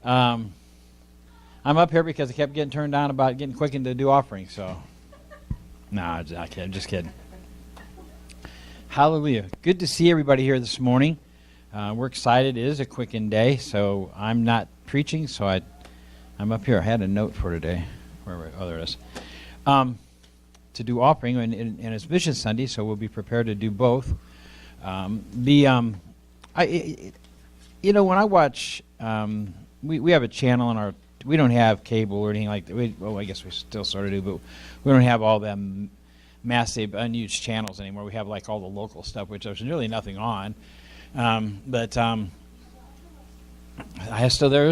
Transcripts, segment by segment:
I'm up here because I kept getting turned down about getting quickened to do offerings. So, no, I'm just kidding. Hallelujah. Good to see everybody here this morning. We're excited. It is a quickened day, so I'm not preaching, so I'm up here. I had a note for today. Oh, there it is. To do offering, and it's Mission Sunday, so we'll be prepared to do both. When I watch, we have a channel on our. We don't have cable or anything like that. I guess we still sort of do, but we don't have all them massive, unused channels anymore. We have like all the local stuff, which there's really nothing on. There's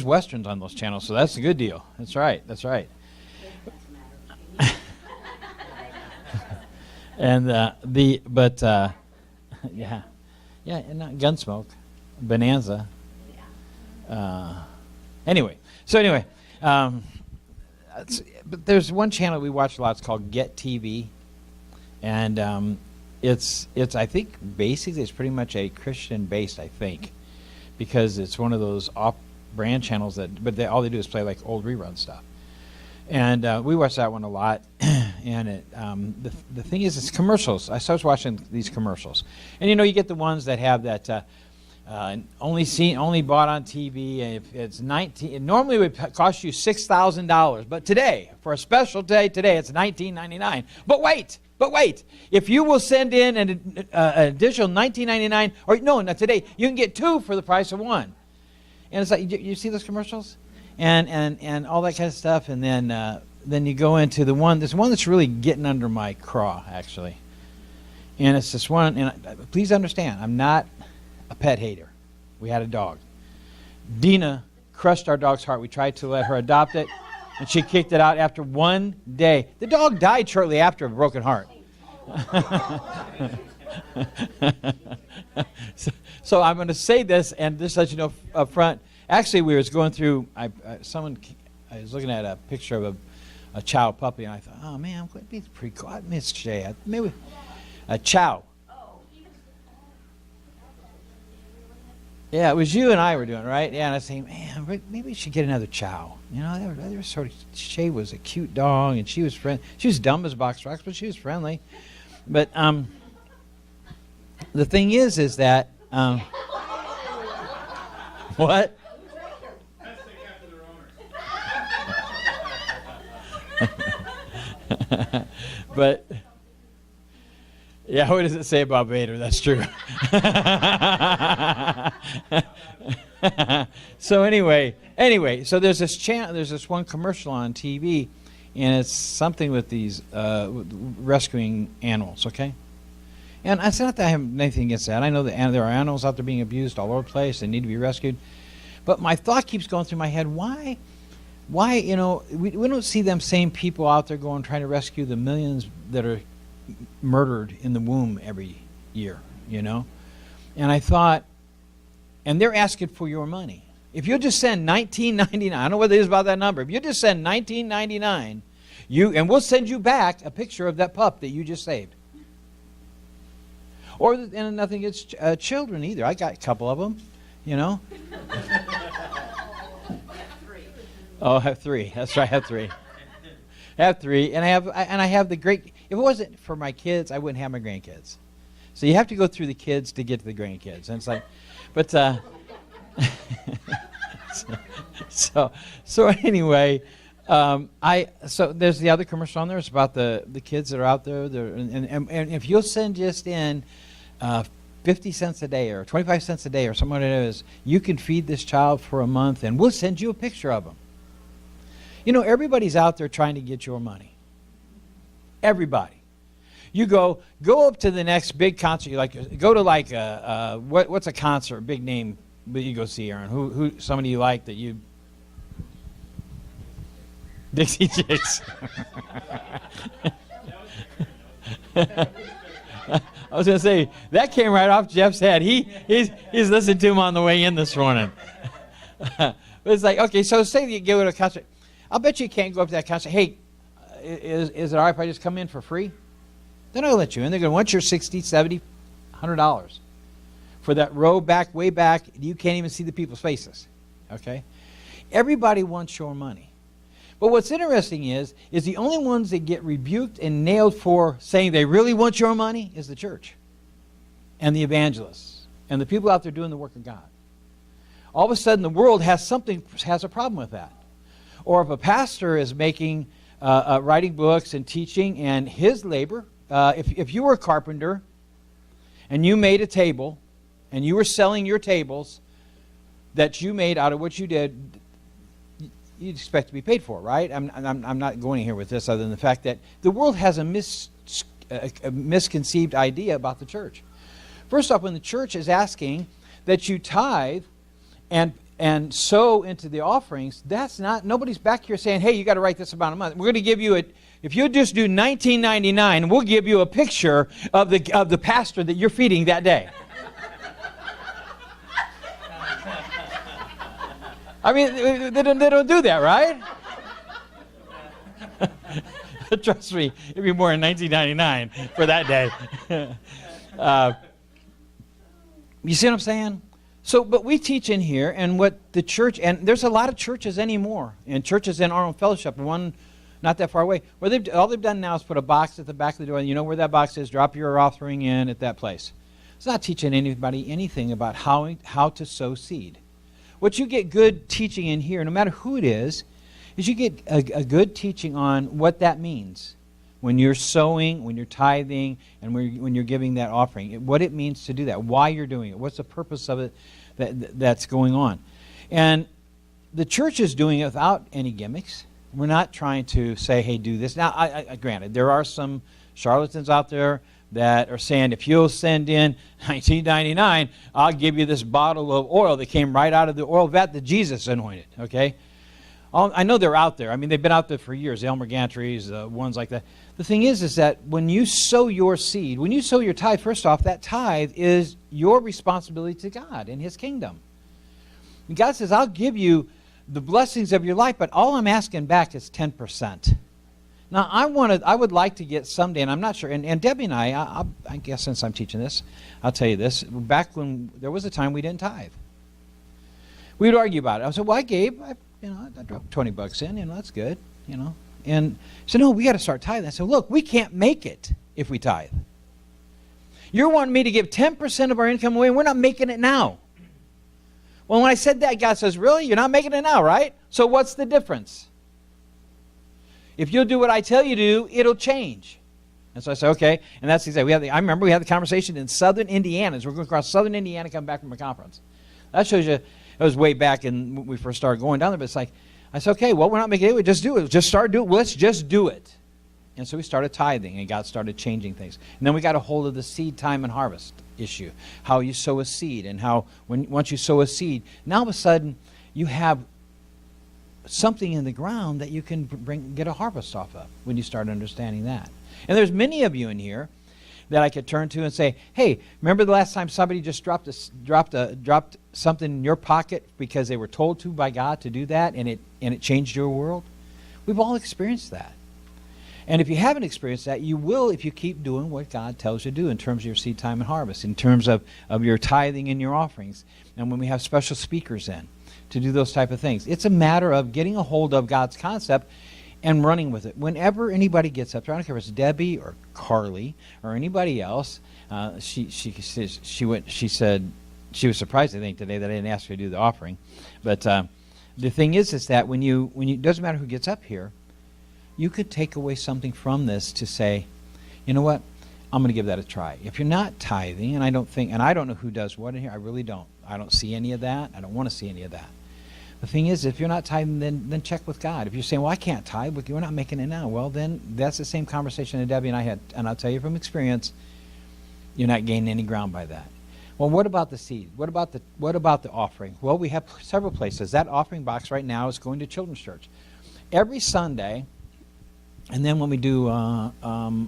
westerns on those channels, so that's a good deal. That's right. And and Gunsmoke, Bonanza. Anyway, but there's one channel we watch a lot. It's called Get TV, and it's I think basically it's pretty much a Christian based, I think, because it's one of those off-brand channels all they do is play like old rerun stuff, and we watch that one a lot. And the thing is, it's commercials. I started watching these commercials, and you get the ones that have that only bought on TV. And if it's normally it would cost you $6,000, but today, for a special day today, it's $19.99. But wait, if you will send in an additional $19.99, or no, not today, you can get two for the price of one. And it's like you see those commercials, and all that kind of stuff, and then you go into there's one that's really getting under my craw, actually. And it's this one, and please understand, I'm not a pet hater. We had a dog. Dina crushed our dog's heart. We tried to let her adopt it, and she kicked it out after one day. The dog died shortly after a broken heart. So I'm going to say this, and just let you know up front. Actually, we was going through, I was looking at a picture of a chow puppy, and I thought, oh man, it's pretty cool. I miss Shay. Maybe a chow. Yeah, it was you and I were doing it, right? Yeah, and I was saying, man, maybe we should get another chow. They were sort of. Shay was a cute dog, and she was She was dumb as box rocks, but she was friendly. But the thing is that what? But yeah, what does it say about Vader? That's true. So anyway, so there's this channel. There's this one commercial on TV, and it's something with these rescuing animals. Okay, and it's not that I have anything against that. I know that there are animals out there being abused all over the place. They need to be rescued. But my thought keeps going through my head: why? We don't see them same people out there trying to rescue the millions that are murdered in the womb every year, And I thought, and they're asking for your money. If you'll just send $19.99, I don't know what it is about that number. If you just send $19.99, and we'll send you back a picture of that pup that you just saved. And nothing against children either. I got a couple of them, Oh, I have three. That's right, I have three. And I have the great. If it wasn't for my kids, I wouldn't have my grandkids. So you have to go through the kids to get to the grandkids, and it's like, but so anyway, so there's the other commercial on there. It's about the kids that are out there. And if you'll send just in 50 cents a day or 25 cents a day or something like it is, you can feed this child for a month, and we'll send you a picture of them. Everybody's out there trying to get your money. Everybody. You go up to the next big concert. You go to what's a concert, big name that you go see, Aaron? Who somebody you like that you? Dixie Chicks. I was going to say, that came right off Jeff's head. He's listening to him on the way in this morning. But it's like, okay, so say you go to a concert. I'll bet you can't go up to that concert. Hey, is it all right if I just come in for free? They're not going to let you in. They're going to want your $60, $70, $100. For that row back, way back, you can't even see the people's faces. Okay? Everybody wants your money. But what's interesting is the only ones that get rebuked and nailed for saying they really want your money is the church and the evangelists and the people out there doing the work of God. All of a sudden, the world has a problem with that. Or if a pastor is making, writing books and teaching, and his labor, if you were a carpenter and you made a table and you were selling your tables that you made out of what you did, you'd expect to be paid for, right? I'm not going here with this other than the fact that the world has a misconceived idea about the church. First off, when the church is asking that you tithe and sow into the offerings, nobody's back here saying, hey, you got to write this amount of money. We're going to give you if you just do $19.99, we'll give you a picture of the pastor that you're feeding that day. I mean, they don't do that, right? Trust me, it'd be more than $19.99 for that day. You see what I'm saying? So, but we teach in here, and what the church, and there's a lot of churches anymore, and churches in our own fellowship, one not that far away, where all they've done now is put a box at the back of the door, and you know where that box is, drop your offering in at that place. It's not teaching anybody anything about how to sow seed. What you get good teaching in here, no matter who it is you get a good teaching on what that means when you're sowing, when you're tithing, and when you're giving that offering, what it means to do that, why you're doing it, what's the purpose of it that's going on. And the church is doing it without any gimmicks. We're not trying to say, hey, do this. Now, I granted, there are some charlatans out there that are saying, if you'll send in $19.99, I'll give you this bottle of oil that came right out of the oil vat that Jesus anointed, okay? I know they're out there. I mean, they've been out there for years, the Elmer Gantry's, ones like that. The thing is that when you sow your seed, when you sow your tithe, first off, that tithe is your responsibility to God and His kingdom. And God says, I'll give you the blessings of your life, but all I'm asking back is 10%. Now, I would like to get someday, and I'm not sure, and Debbie and I guess since I'm teaching this, I'll tell you this, back when there was a time we didn't tithe. We would argue about it. I said, well, I dropped $20 in, that's good, And so, no, we got to start tithing. I said, look, we can't make it if we tithe. You're wanting me to give 10% of our income away, and we're not making it now. Well, when I said that, God says, really? You're not making it now, right? So what's the difference? If you'll do what I tell you to do, it'll change. And so I said, okay. And that's exactly, I remember we had the conversation in southern Indiana. As we're going across southern Indiana, come back from a conference. That shows you, it was way back when we first started going down there, but it's like, I said, okay, well, we're not making it, just do it. Just start doing it. Let's just do it. And so we started tithing, and God started changing things. And then we got a hold of the seed time and harvest issue, how you sow a seed, and how once you sow a seed, now all of a sudden you have something in the ground that you can get a harvest off of when you start understanding that. And there's many of you in here that I could turn to and say, hey, remember the last time somebody just dropped something in your pocket because they were told to by God to do that, and it changed your world? We've all experienced that. And if you haven't experienced that, you will if you keep doing what God tells you to do in terms of your seed time and harvest, in terms of your tithing and your offerings, and when we have special speakers in to do those type of things. It's a matter of getting a hold of God's concept and running with it. Whenever anybody gets up there, I don't care if it's Debbie or Carly or anybody else, she said she was surprised, I think, today that I didn't ask her to do the offering. But the thing is that when you it doesn't matter who gets up here, you could take away something from this to say, you know what, I'm going to give that a try. If you're not tithing, and I don't know who does what in here, I really don't. I don't see any of that. I don't want to see any of that. The thing is, if you're not tithing, then check with God. If you're saying, well, I can't tithe, but you're not making it now, well, then that's the same conversation that Debbie and I had. And I'll tell you from experience, you're not gaining any ground by that. Well, what about the seed? What about the offering? Well, we have several places. That offering box right now is going to Children's Church. Every Sunday, and then when we do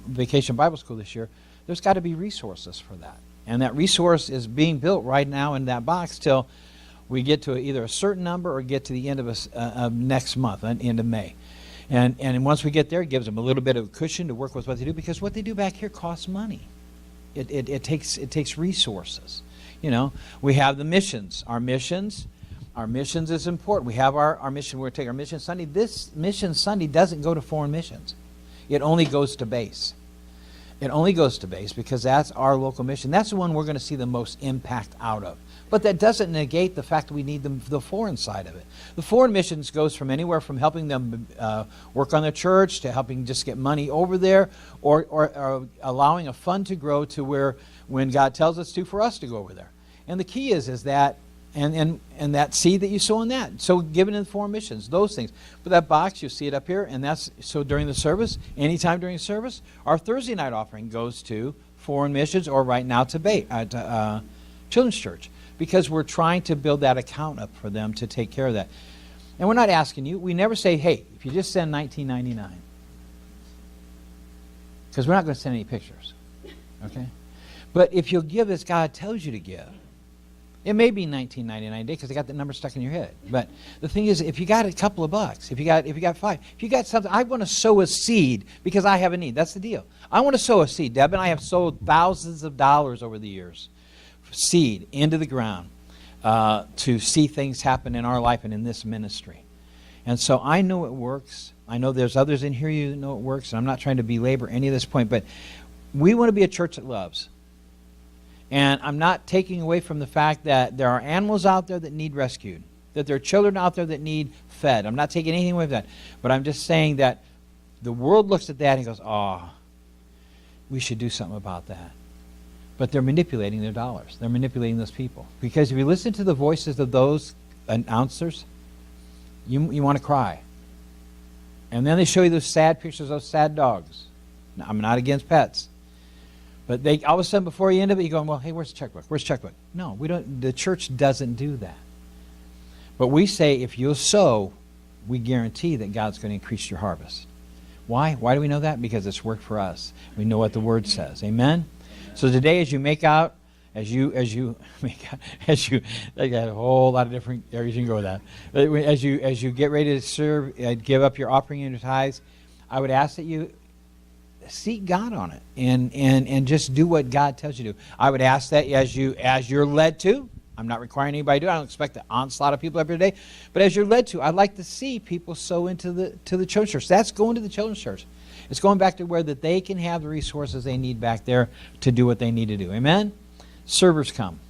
Vacation Bible School this year, there's got to be resources for that. And that resource is being built right now in that box till we get to either a certain number or get to the end of next month, end of May. And once we get there, it gives them a little bit of cushion to work with what they do, because what they do back here costs money. It takes resources. We have the missions. Our missions Our missions is important. We have our mission. We're going to take our Mission Sunday. This Mission Sunday doesn't go to foreign missions. It only goes to base. It only goes to base because that's our local mission. That's the one we're going to see the most impact out of. But that doesn't negate the fact that we need the foreign side of it. The foreign missions goes from anywhere from helping them work on their church to helping just get money over there or allowing a fund to grow to where when God tells us to, for us to go over there. And the key is that and that seed that you sow in that. So given in foreign missions, those things. But that box, you see it up here, and that's so during the service, anytime during the service, our Thursday night offering goes to foreign missions or right now to Children's Church because we're trying to build that account up for them to take care of that. And we're not asking you. We never say, hey, if you just send $19.99, because we're not going to send any pictures, okay? But if you'll give as God tells you to give, it may be $19.99 a day because I got the number stuck in your head. But the thing is, if you got a couple of bucks, if you got $5, if you got something, I want to sow a seed because I have a need. That's the deal. I want to sow a seed. Deb and I have sowed thousands of dollars over the years, seed into the ground to see things happen in our life and in this ministry. And so I know it works. I know there's others in here who know it works. And I'm not trying to belabor any of this point, but we want to be a church that loves. And I'm not taking away from the fact that there are animals out there that need rescued, that there are children out there that need fed. I'm not taking anything away from that. But I'm just saying that the world looks at that and goes, oh, we should do something about that. But they're manipulating their dollars. They're manipulating those people. Because if you listen to the voices of those announcers, you want to cry. And then they show you those sad pictures of those sad dogs. Now, I'm not against pets. But they all of a sudden, before you end up, you're going, well, hey, where's the checkbook? Where's the checkbook? No, we don't. The church doesn't do that. But we say if you'll sow, we guarantee that God's going to increase your harvest. Why? Why do we know that? Because it's worked for us. We know what the Word says. Amen? So today, as you make out, I got a whole lot of different areas you can go with that. But as you get ready to serve, give up your offering and your tithes, I would ask that you seek God on it and just do what God tells you to do. I would ask that as you're led to. I'm not requiring anybody to do it. I don't expect an onslaught of people every day. But as you're led to, I'd like to see people sow into the children's church. That's going to the children's church. It's going back to where that they can have the resources they need back there to do what they need to do. Amen? Servers come.